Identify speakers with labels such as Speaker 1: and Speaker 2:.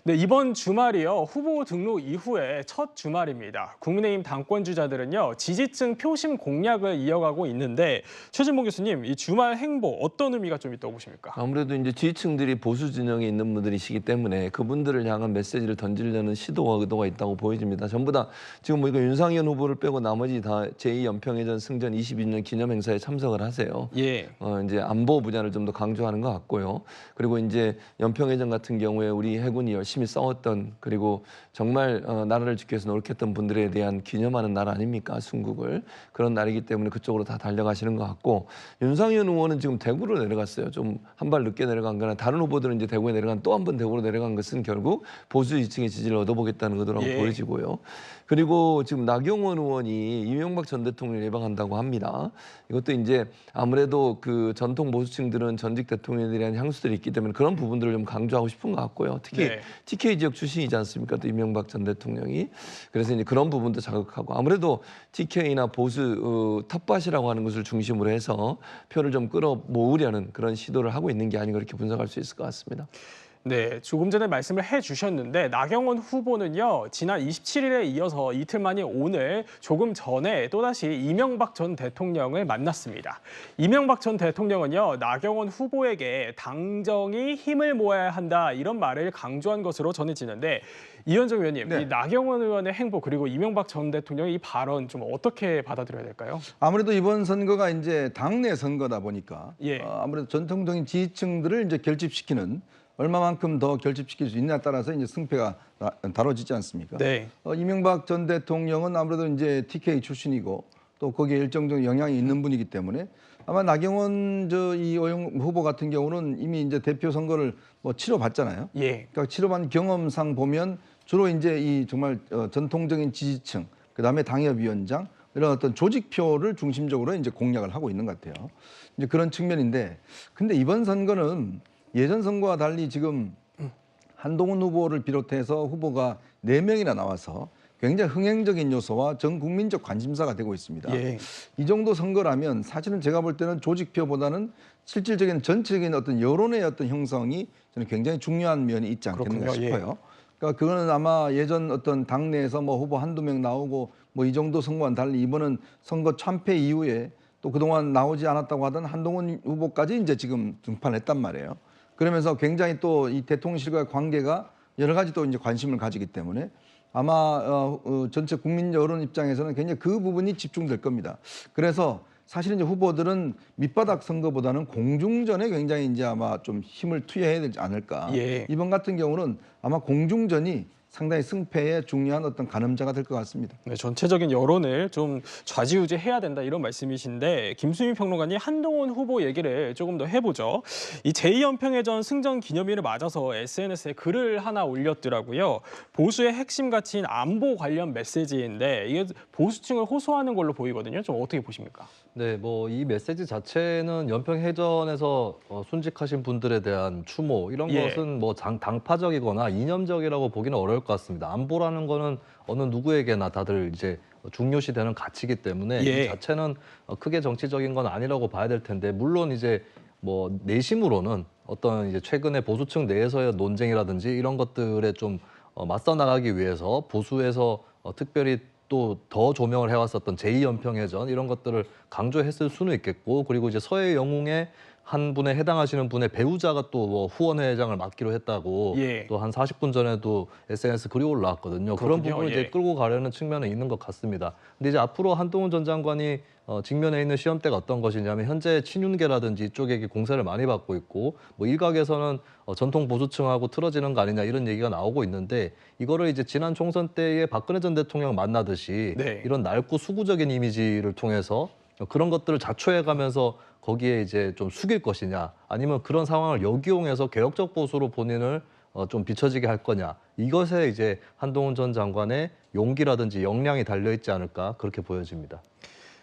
Speaker 1: 네, 이번 주말이요. 후보 등록 이후에 첫 주말입니다. 국민의힘 당권 주자들은요. 지지층 표심 공략을 이어가고 있는데 최진봉 교수님, 이 주말 행보 어떤 의미가 좀 있다고 보십니까?
Speaker 2: 아무래도 이제 지지층들이 보수 진영에 있는 분들이시기 때문에 그분들을 향한 메시지를 던지려는 시도와 의도가 있다고 보여집니다. 전부 다 지금 뭐 이거 윤상현 후보를 빼고 나머지 다 제2연평해전 승전 22주년 기념 행사에 참석을 하세요.
Speaker 1: 예.
Speaker 2: 이제 안보 분야를 좀 더 강조하는 것 같고요. 그리고 이제 연평해전 같은 경우에 우리 해군이 열심히 싸웠던, 그리고 정말 나라를 지키기 위해서 노력했던 분들에 대한 기념하는 날 아닙니까? 순국을. 그런 날이기 때문에 그쪽으로 다 달려가시는 것 같고, 윤상현 의원은 지금 대구로 내려갔어요. 좀 한 발 늦게 내려간 거나, 다른 후보들은 이제 대구에 내려간, 또 한 번 대구로 내려간 것은 결국 보수 지층의 지지를 얻어보겠다는 의도라고
Speaker 1: 예.
Speaker 2: 보여지고요. 그리고 지금 나경원 의원이 이명박 전 대통령을 예방한다고 합니다. 이것도 이제 아무래도 그 전통 보수층들은 전직 대통령에 대한 향수들이 있기 때문에 그런 부분들을 좀 강조하고 싶은 것 같고요. 특히
Speaker 1: 네.
Speaker 2: TK 지역 출신이지 않습니까? 또 이명박 전 대통령이. 그래서 이제 그런 부분도 자극하고, 아무래도 TK나 보수 텃밭이라고 하는 것을 중심으로 해서 표를 좀 끌어모으려는 그런 시도를 하고 있는 게 아닌가, 그렇게 분석할 수 있을 것 같습니다.
Speaker 1: 네, 조금 전에 말씀을 해주셨는데 나경원 후보는요. 지난 27일에 이어서 이틀 만인 오늘 조금 전에 또다시 이명박 전 대통령을 만났습니다. 이명박 전 대통령은요. 나경원 후보에게 당정이 힘을 모아야 한다 이런 말을 강조한 것으로 전해지는데 이현정 의원님,
Speaker 3: 네.
Speaker 1: 이 나경원 의원의 행보 그리고 이명박 전 대통령의 이 발언 좀 어떻게 받아들여야 될까요?
Speaker 3: 아무래도 이번 선거가 이제 당내 선거다 보니까
Speaker 1: 예.
Speaker 3: 아무래도 전통적인 지지층들을 이제 결집시키는, 얼마만큼 더 결집시킬 수 있냐에 따라서 이제 승패가 다뤄지지 않습니까?
Speaker 1: 네.
Speaker 3: 이명박 전 대통령은 아무래도 이제 TK 출신이고 또 거기에 일정적 영향이 있는 분이기 때문에 아마 나경원 이 후보 같은 경우는 이미 이제 대표 선거를 뭐 치러봤잖아요.
Speaker 1: 예.
Speaker 3: 그러니까 치러본 경험상 보면 주로 이제 이 정말 전통적인 지지층, 그다음에 당협위원장, 이런 어떤 조직표를 중심적으로 이제 공략을 하고 있는 것 같아요. 이제 그런 측면인데, 근데 이번 선거는 예전 선거와 달리 지금 한동훈 후보를 비롯해서 후보가 4명이나 나와서 굉장히 흥행적인 요소와 전 국민적 관심사가 되고 있습니다.
Speaker 1: 예.
Speaker 3: 이 정도 선거라면 사실은 제가 볼 때는 조직표보다는 실질적인 전체적인 어떤 여론의 어떤 형성이 저는 굉장히 중요한 면이 있지 않겠는가
Speaker 1: 그렇군요. 예.
Speaker 3: 싶어요. 그러니까 그거는 아마 예전 어떤 당내에서 뭐 후보 한두 명 나오고 뭐 이 정도 선거와는 달리 이번은 선거 참패 이후에 또 그동안 나오지 않았다고 하던 한동훈 후보까지 이제 지금 등판했단 말이에요. 그러면서 굉장히 또 이 대통령실과의 관계가 여러 가지 또 이제 관심을 가지기 때문에 아마 전체 국민 여론 입장에서는 굉장히 그 부분이 집중될 겁니다. 그래서 사실은 이제 후보들은 밑바닥 선거보다는 공중전에 굉장히 이제 아마 좀 힘을 투여해야 되지 않을까.
Speaker 1: 예.
Speaker 3: 이번 같은 경우는 아마 공중전이 상당히 승패에 중요한 어떤 가늠자가 될 것 같습니다.
Speaker 1: 네, 전체적인 여론을 좀 좌지우지해야 된다 이런 말씀이신데 김수민 평론가님 한동훈 후보 얘기를 조금 더 해보죠. 이 제2연평해전 승전 기념일을 맞아서 SNS에 글을 하나 올렸더라고요. 보수의 핵심 가치인 안보 관련 메시지인데 이게 보수층을 호소하는 걸로 보이거든요. 좀 어떻게 보십니까?
Speaker 4: 네, 뭐 이 메시지 자체는 연평해전에서 순직하신 분들에 대한 추모 이런
Speaker 1: 예.
Speaker 4: 것은 뭐 당파적이거나 이념적이라고 보기는 어려울 것 같습니다. 안보라는 거는 어느 누구에게나 다들 이제 중요시되는 가치이기 때문에
Speaker 1: 예.
Speaker 4: 이 자체는 크게 정치적인 건 아니라고 봐야 될 텐데, 물론 이제 뭐 내심으로는 어떤 이제 최근에 보수층 내에서의 논쟁이라든지 이런 것들에 좀 맞서 나가기 위해서 보수에서 특별히 또 더 조명을 해왔었던 제2연평해전 이런 것들을 강조했을 수는 있겠고, 그리고 이제 서해 영웅의 한 분에 해당하시는 분의 배우자가 또 뭐 후원회장을 맡기로 했다고
Speaker 1: 예.
Speaker 4: 또 한 40분 전에도 SNS 글이 올라왔거든요. 그런
Speaker 1: 그렇군요.
Speaker 4: 부분을
Speaker 1: 예.
Speaker 4: 이제 끌고 가려는 측면은 있는 것 같습니다. 근데 이제 앞으로 한동훈 전 장관이 직면해 있는 시험대가 어떤 것이냐면, 현재 친윤계라든지 이쪽에게 공세를 많이 받고 있고, 뭐 일각에서는 전통 보수층하고 틀어지는 거 아니냐 이런 얘기가 나오고 있는데, 이거를 이제 지난 총선 때에 박근혜 전 대통령 만나듯이
Speaker 1: 네.
Speaker 4: 이런 낡고 수구적인 이미지를 통해서 그런 것들을 자초해가면서 거기에 이제 좀 숙일 것이냐, 아니면 그런 상황을 역이용해서 개혁적 보수로 본인을 좀 비춰지게 할 거냐, 이것에 이제 한동훈 전 장관의 용기라든지 역량이 달려 있지 않을까 그렇게 보여집니다.